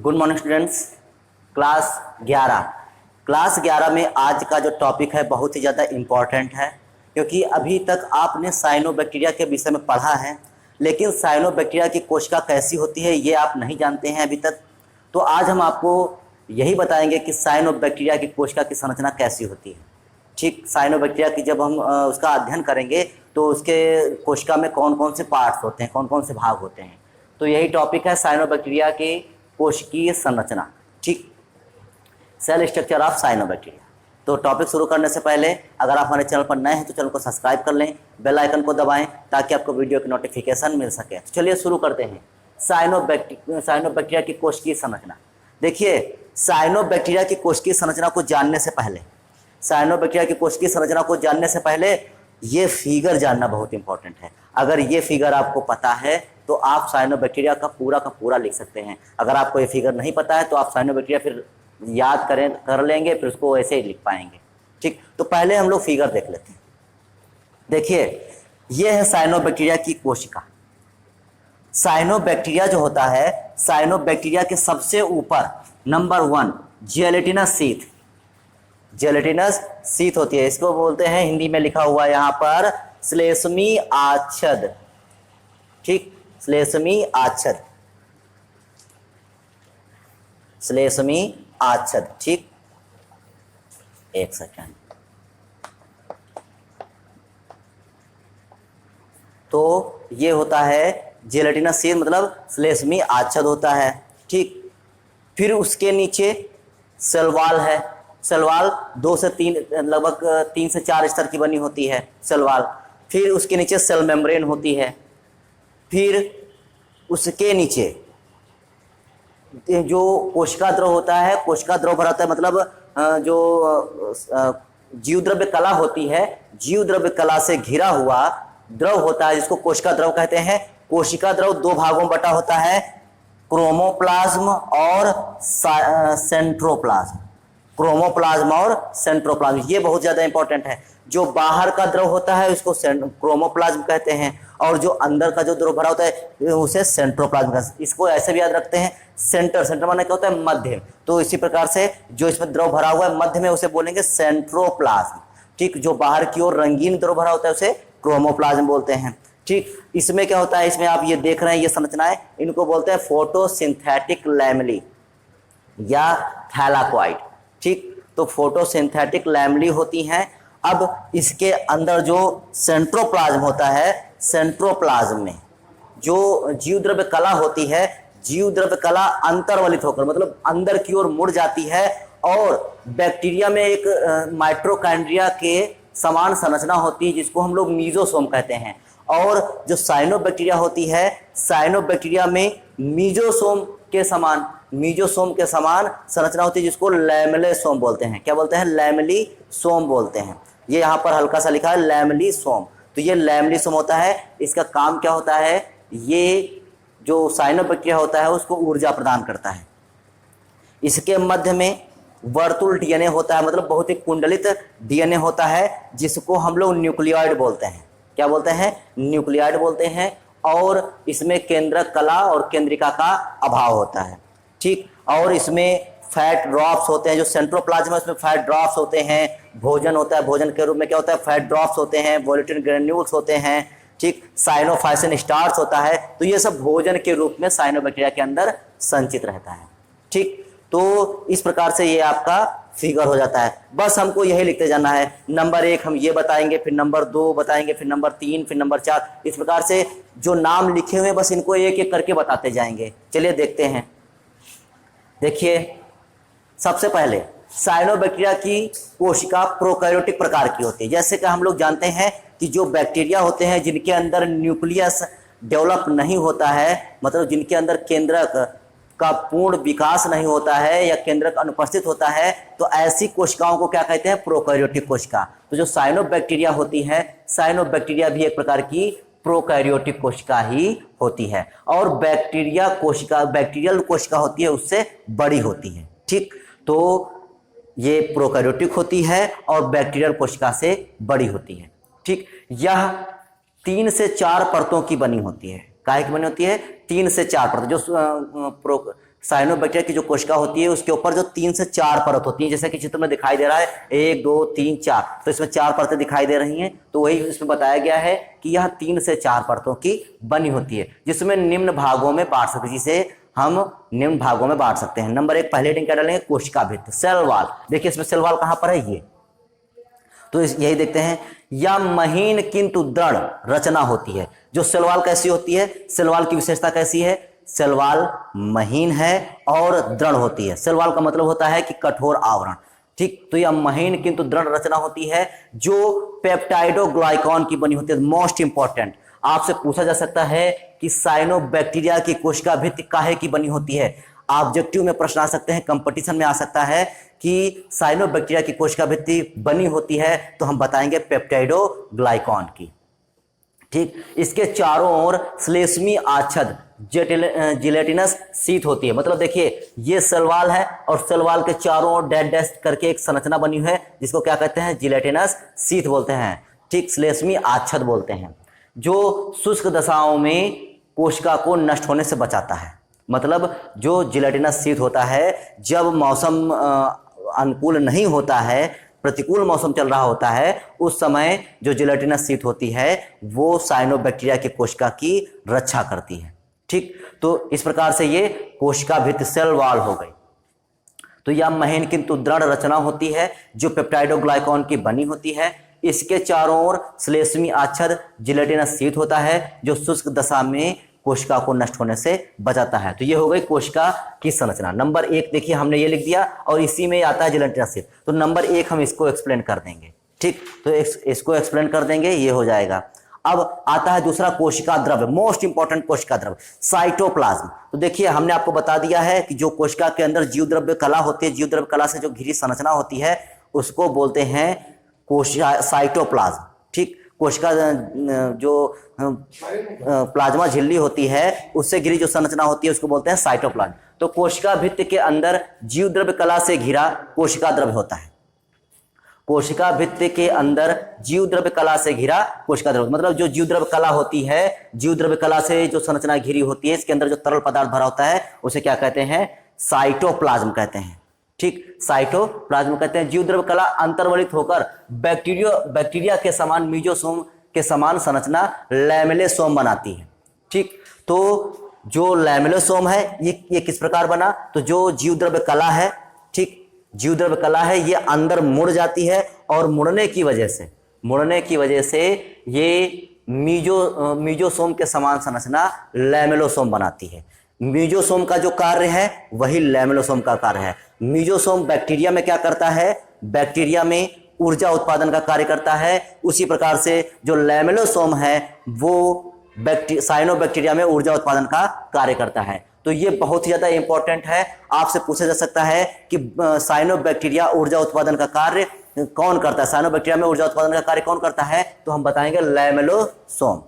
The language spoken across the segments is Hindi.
Good morning students. क्लास 11 में आज का जो टॉपिक है बहुत ही ज़्यादा इम्पॉर्टेंट है, क्योंकि अभी तक आपने साइनोबैक्टीरिया के विषय में पढ़ा है, लेकिन साइनोबैक्टीरिया की कोशिका कैसी होती है ये आप नहीं जानते हैं अभी तक। तो आज हम आपको यही बताएंगे कि साइनोबैक्टीरिया की कोशिका की संरचना कैसी होती है। ठीक, साइनोबैक्टीरिया की जब हम उसका अध्ययन करेंगे तो उसके कोशिका में कौन कौन से पार्ट्स होते हैं, कौन कौन से भाग होते हैं। तो यही टॉपिक है साइनोबैक्टीरिया की कोशिकीय संरचना। ठीक, सेल स्ट्रक्चर ऑफ साइनोबैक्टीरिया। तो टॉपिक शुरू करने से पहले अगर आप हमारे चैनल पर नए हैं तो चैनल को सब्सक्राइब कर लें, बेल आइकन को दबाएं ताकि आपको वीडियो की नोटिफिकेशन मिल सके। तो चलिए शुरू करते हैं साइनोबैक्टीरिया की कोशिकीय संरचना। देखिए, साइनोबैक्टीरिया की कोशिकीय संरचना को जानने से पहले ये फिगर जानना बहुत इंपॉर्टेंट है। अगर ये फिगर आपको पता है तो आप साइनोबैक्टीरिया का पूरा लिख सकते हैं। अगर आपको ये फिगर नहीं पता है तो आप साइनोबैक्टीरिया फिर याद कर लेंगे, फिर उसको ऐसे ही लिख पाएंगे। ठीक, तो पहले हम लोग फिगर देख लेते हैं। देखिए, ये है साइनोबैक्टीरिया की कोशिका। साइनोबैक्टीरिया जो होता है, साइनोबैक्टीरिया के सबसे ऊपर नंबर 1 जेलेटिनस शीथ होती है। इसको बोलते हैं, हिंदी में लिखा हुआ यहाँ पर, श्लेष्मी आच्छद। ठीक, श्लेष्मी आच्छद। ठीक, एक सेकेंड। तो ये होता है जेलेटिनस शीथ, मतलब श्लेष्मी आच्छद होता है। ठीक, फिर उसके नीचे सेल वॉल है। सेल वॉल 2 से 3 लगभग 3 से 4 स्तर की बनी होती है सेल वॉल। फिर उसके नीचे सेल मेम्ब्रेन होती है। फिर उसके नीचे जो कोशिका द्रव होता है, कोशिका द्रव भरा होता है, मतलब जो जीव द्रव्य कला होती है, जीव द्रव्य कला से घिरा हुआ द्रव होता है जिसको कोशिका द्रव कहते हैं। कोशिका द्रव 2 भागों में बटा होता है, क्रोमोप्लाज्म और सेंट्रोप्लाज्म। ये बहुत ज्यादा इंपॉर्टेंट है। जो बाहर का द्रव होता है उसको क्रोमोप्लाज्म कहते हैं, और जो अंदर का जो द्रव भरा होता है उसे सेंट्रोप्लाज्म कहते हैं। इसको ऐसे भी याद रखते हैं, सेंटर माने क्या होता है, मध्य। तो इसी प्रकार से जो इसमें द्रव भरा हुआ है मध्य में उसे बोलेंगे सेंट्रोप्लाज्म। ठीक, जो बाहर की ओर रंगीन द्रव भरा होता है उसे क्रोमोप्लाज्म बोलते हैं। ठीक, इसमें क्या होता है, इसमें आप ये देख रहे हैं ये संरचनाएं, इनको बोलते हैं फोटोसिंथेटिक लैमेली या थैलाकोइड। ठीक, तो फोटोसिंथेटिक लैमेली होती हैं। अब इसके अंदर जो सेंट्रोप्लाज्म होता है, सेंट्रोप्लाज्म में जो जीव द्रव्य कला होती है, जीव द्रव्य कला अंतर्वलित होकर मतलब अंदर की ओर मुड़ जाती है, और बैक्टीरिया में एक माइटोकॉन्ड्रिया के समान संरचना होती है जिसको हम लोग मीजोसोम कहते हैं। और जो साइनोबैक्टीरिया होती है, साइनोबैक्टीरिया में मीजोसोम के समान संरचना होती है जिसको लैमेलिसोम बोलते हैं। क्या बोलते हैं? लैमेलिसोम बोलते हैं। ये यहाँ पर हल्का सा लिखा है लैमेलिसोम। तो ये लैमेलिसोम होता है। इसका काम क्या होता है, ये जो साइनोबैक्टीरिया होता है उसको ऊर्जा प्रदान करता है। इसके मध्य में वर्तुल डीएनए होता है, मतलब बहुत ही कुंडलित डीएनए होता है जिसको हम लोग न्यूक्लियोइड बोलते हैं। क्या बोलते हैं? न्यूक्लियोइड बोलते हैं। और इसमें केंद्रक कला और केंद्रिका का अभाव होता है। ठीक, और इसमें फैट ड्रॉप्स होते हैं। जो सेंट्रोप्लाज्म है उसमें फैट ड्रॉप्स होते हैं। भोजन होता है, भोजन के रूप में क्या होता है, फैट ड्रॉप्स होते हैं, वोलेटिन ग्रेन्यूल्स होते हैं। ठीक, साइनोफाइसिन स्टार्च होता है। तो ये सब भोजन के रूप में साइनोबैक्टीरिया के अंदर संचित रहता है। ठीक, तो इस प्रकार से ये आपका फिगर हो जाता है। बस हमको यही लिखते जाना है। नंबर 1 हम ये बताएंगे, फिर नंबर 2 बताएंगे, फिर नंबर 3, फिर नंबर 4। इस प्रकार से जो नाम लिखे हुए बस इनको एक एक करके बताते जाएंगे। चलिए देखते हैं। देखिए, सबसे पहले साइनोबैक्टीरिया की कोशिका प्रोकैरियोटिक प्रकार की होती है। जैसे कि हम लोग जानते हैं कि जो बैक्टीरिया होते हैं जिनके अंदर न्यूक्लियस डेवलप नहीं होता है, मतलब जिनके अंदर केंद्रक का पूर्ण विकास नहीं होता है या केंद्रक अनुपस्थित होता है, तो ऐसी कोशिकाओं को क्या कहते हैं? प्रोकैरियोटिक कोशिका। तो जो साइनोबैक्टीरिया होती है, साइनोबैक्टीरिया भी एक प्रकार की प्रोकैरियोटिक कोशिका ही होती है। और बैक्टीरियल कोशिका होती है उससे बड़ी होती है। ठीक, तो ये प्रोकैरियोटिक होती है और बैक्टीरियल कोशिका से बड़ी होती है। ठीक, यह 3 से 4 परतों की बनी होती है। काहे की बनी होती है? 3 से 4 परत। जो साइनोबैक्टीरिया की जो कोशिका होती है उसके ऊपर जो 3 से 4 परत होती है, जैसे कि चित्र में दिखाई दे रहा है 1 2 3 4, तो इसमें 4 परतें दिखाई दे रही हैं। तो वही इसमें बताया गया है कि यह 3 से 4 परतों की बनी होती है, जिसमें निम्न भागों में बांट सकते हैं, जिसे हम निम्न भागों में बांट सकते हैं। नंबर 1 पहले हेडिंग क्या डालेंगे, कोशिका भित्ति, सेल वॉल। देखिए इसमें सेल वॉल कहां पर है, ये तो यही देखते हैं। या महीन किंतु दृढ़ रचना होती है। जो सेल वॉल कैसी होती है, सेल वॉल की विशेषता कैसी है, सेल वॉल महीन है और दृढ़ होती है। सेल वॉल का मतलब होता है कि कठोर आवरण, ठीक। तो यह महीन किंतु दृढ़ रचना होती है जो पेप्टाइडोग्लाइकॉन की बनी होती है। मोस्ट इंपॉर्टेंट, आपसे पूछा जा सकता है कि साइनोबैक्टीरिया की कोशिका भित्ति काहे की बनी होती है। ऑब्जेक्टिव में प्रश्न आ सकते हैं, कंपटीशन में आ सकता है कि साइनोबैक्टीरिया की कोशिका भित्ति बनी होती है, तो हम बताएंगे पेप्टाइडोग्लाइकॉन की, ठीक। इसके चारों ओर श्लेष्मी आच्छद जिलेटिनस शीट होती है। मतलब देखिए ये सेल वॉल है और सेल वॉल के चारों ओर डैश डैश करके एक संरचना बनी हुई है, जिसको क्या कहते हैं, जिलेटिनस शीट बोलते हैं, ठीक। श्लेष्मी आच्छद बोलते हैं, जो शुष्क दशाओं में कोशिका को नष्ट होने से बचाता है। मतलब जो जिलेटिनस शीट होता है, जब मौसम अनुकूल नहीं होता है, प्रतिकूल मौसम चल रहा होता है, उस समय जो जिलेटिनस शीट होती है वो साइनोबैक्टीरिया की कोशिका की रक्षा करती है, ठीक। तो इस प्रकार से ये कोशिका भित्ति सेल वॉल हो गई। तो यह महीन किंतु दृढ़ रचना होती है जो पेप्टाइडोग्लाइकॉन की बनी होती है। इसके चारों ओर श्लेष्मी आच्छद जिलेटिनस शीट होता है जो शुष्क दशा में कोशिका को नष्ट होने से बचाता है। तो ये हो गई कोशिका की संरचना। नंबर 1 देखिए हमने ये लिख दिया और इसी में आता है जिलेटिनस शीट, तो नंबर 1 हम इसको एक्सप्लेन कर देंगे, ठीक। तो इसको एक्सप्लेन कर देंगे, ये हो जाएगा। अब आता है दूसरा कोशिका द्रव्य, मोस्ट इंपॉर्टेंट कोशिका द्रव्य, साइटोप्लाज्म। तो देखिए हमने आपको बता दिया है कि जो कोशिका के अंदर जीव द्रव्य कला होती है, जीव द्रव्य कला से जो घिरी संरचना होती है उसको बोलते हैं कोशिका साइटोप्लाज्म, ठीक। कोशिका जो प्लाज्मा झिल्ली होती है उससे घिरी जो संरचना होती है उसको बोलते हैं साइटोप्लाज्म। तो कोशिका भित्ति के अंदर जीव द्रव्य कला से घिरा कोशिका द्रव्य होता है। कोशिका भित्ति के अंदर जीव द्रव्य कला से घिरा कोशिका द्रव्य, मतलब जो जीव द्रव्य कला होती है, जीव द्रव्य कला से जो संरचना घिरी होती है, इसके अंदर जो तरल पदार्थ भरा होता है उसे क्या कहते हैं, साइटोप्लाज्म कहते हैं, ठीक। साइटोप्लाज्म कहते हैं। जीव द्रव्य कला अंतर्वलित होकर बैक्टीरिया के समान मीजोसोम के समान संरचना लैमेलियोसोम बनाती है, ठीक। तो जो लैमेलियोसोम है ये किस प्रकार बना, तो जो जीव द्रव्य कला है, ठीक, जीव द्रव्य कला है ये अंदर मुड़ जाती है और मुड़ने की वजह से ये मीजोसोम के समान संरचना लैमेलियोसोम बनाती है। मीजोसोम का जो कार्य है वही लैमेलियोसोम का कार्य है। मीजोसोम बैक्टीरिया में क्या करता है, बैक्टीरिया में ऊर्जा उत्पादन का कार्य करता है। उसी प्रकार से जो लैमेलियोसोम है वो साइनोबैक्टीरिया में ऊर्जा उत्पादन का कार्य करता है। तो ये बहुत ही ज्यादा इंपॉर्टेंट है। आपसे पूछा जा सकता है कि साइनोबैक्टीरिया ऊर्जा उत्पादन का कार्य कौन करता है, साइनोबैक्टीरिया में ऊर्जा उत्पादन का कार्य कौन करता है, तो हम बताएंगे लैमेलियोसोम,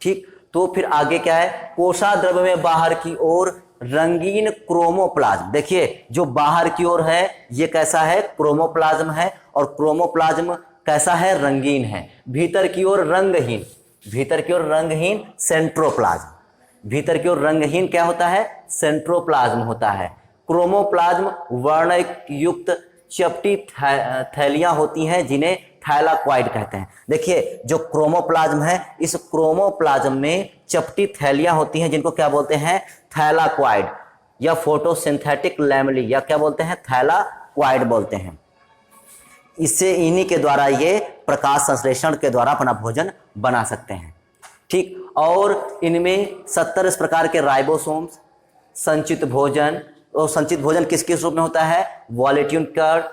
ठीक। तो फिर आगे क्या है, कोशा द्रव्य में बाहर की ओर रंगीन क्रोमोप्लाज्म। देखिए जो बाहर की ओर है ये कैसा है, क्रोमोप्लाज्म है, और क्रोमोप्लाज्म कैसा है, रंगीन है। भीतर की ओर रंगहीन सेंट्रोप्लाज्म। भीतर की ओर रंगहीन क्या होता है, सेंट्रोप्लाज्म होता है। क्रोमोप्लाज्म वर्ण युक्त चपटी थैलियां होती हैं जिन्हें थैलाक्वाइड कहते हैं। देखिए जो क्रोमोप्लाज्म है, इस क्रोमोप्लाज्म में चपटी थैलियां होती हैं जिनको क्या बोलते हैं, थैलाक्वाइड या फोटोसिंथेटिक लैमेली, या क्या बोलते हैं, थैलाक्वाइड बोलते हैं। इससे इन्हीं के द्वारा ये प्रकाश संश्लेषण के द्वारा अपना भोजन बना सकते हैं, ठीक। और इनमें 70 इस प्रकार के राइबोसोम्स, संचित भोजन, और संचित भोजन किस किस रूप में होता है, वॉलेट्यून कर्ड,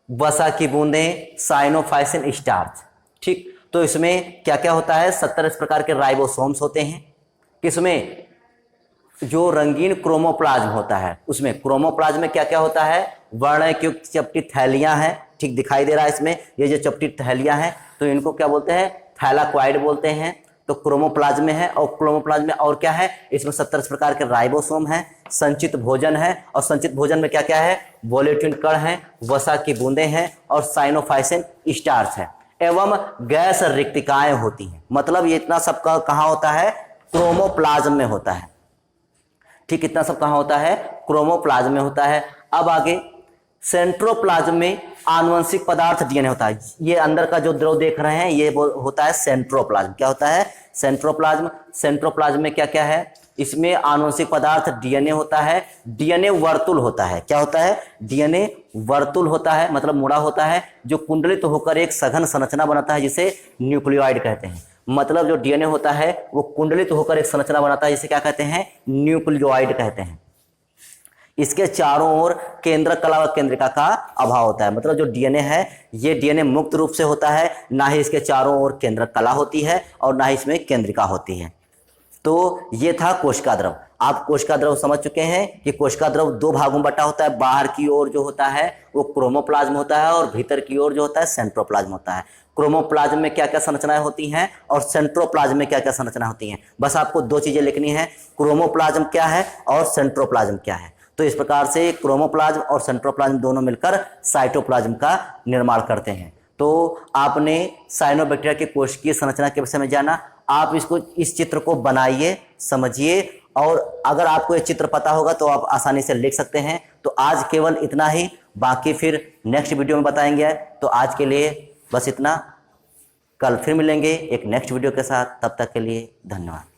वसा की बूंदें, साइनोफाइसिन स्टार्च, ठीक। तो इसमें क्या क्या होता है, 70 इस प्रकार के राइबोसोम्स होते हैं। किसमें, जो रंगीन क्रोमोप्लाज्म होता है उसमें। क्रोमोप्लाज्म में क्या क्या होता है, वर्णयुक्त चपटी थैलियां हैं, ठीक दिखाई दे रहा है इसमें, ये जो चपटी थैलियां हैं तो इनको क्या बोलते हैं, थैलाक्वाइड बोलते हैं। तो क्रोमोप्लाज्म में है, और क्रोमोप्लाज्म में और क्या है, इसमें 70 प्रकार के राइबोसोम हैं, संचित भोजन है, और संचित भोजन में क्या क्या है, वोलेटिन कण है, वसा की बूंदें हैं, और साइनोफाइसिन स्टार्च है, एवं गैस रिक्तिकाएं होती हैं। मतलब ये इतना सब कहाँ होता है, क्रोमोप्लाज्म में होता है। ठीक इतना सब कहाँ होता है, क्रोमोप्लाज्म में होता है। अब आगे सेंट्रोप्लाज्म में आनुवंशिक पदार्थ डीएनए होता है। ये अंदर का जो द्रव देख रहे हैं ये होता है सेंट्रोप्लाज्म। क्या होता है, सेंट्रोप्लाज्म। सेंट्रोप्लाज्म में क्या क्या है, इसमें आनुवंशिक पदार्थ डीएनए होता है। डीएनए वर्तुल होता है। क्या होता है, डीएनए वर्तुल होता है, मतलब मुड़ा होता है, जो कुंडलित होकर एक सघन संरचना बनाता है जिसे न्यूक्लियोइड कहते हैं। मतलब जो डीएनए होता है वो कुंडलित होकर एक संरचना बनाता है जिसे क्या कहते हैं, न्यूक्लियोइड कहते हैं। इसके चारों ओर केंद्रक कला व केंद्रिका का अभाव होता है। मतलब जो डीएनए है ये डीएनए मुक्त रूप से होता है, ना ही इसके चारों ओर केंद्रक कला होती है और ना ही इसमें केंद्रिका होती है। तो ये था कोशिका द्रव। आप कोशिका द्रव समझ चुके हैं कि कोशिका द्रव दो भागों में बटा होता है। बाहर की ओर जो होता है वो क्रोमोप्लाज्म होता है और भीतर की ओर जो होता है सेंट्रोप्लाज्म होता है। क्रोमोप्लाज्म में क्या क्या संरचनाएं होती हैं और सेंट्रोप्लाज्म में क्या क्या संरचना होती हैं, बस आपको दो चीजें लिखनी है, क्रोमोप्लाज्म क्या है और सेंट्रोप्लाज्म क्या है। तो इस प्रकार से क्रोमोप्लाज्म और सेंट्रोप्लाज्म दोनों मिलकर साइटोप्लाज्म का निर्माण करते हैं। तो आपने साइनोबैक्टीरिया के कोशिकीय संरचना के विषय में जाना। आप इसको, इस चित्र को बनाइए, समझिए, और अगर आपको ये चित्र पता होगा तो आप आसानी से लिख सकते हैं। तो आज केवल इतना ही, बाकी फिर नेक्स्ट वीडियो में बताएंगे। तो आज के लिए बस इतना, कल फिर मिलेंगे एक नेक्स्ट वीडियो के साथ। तब तक के लिए धन्यवाद।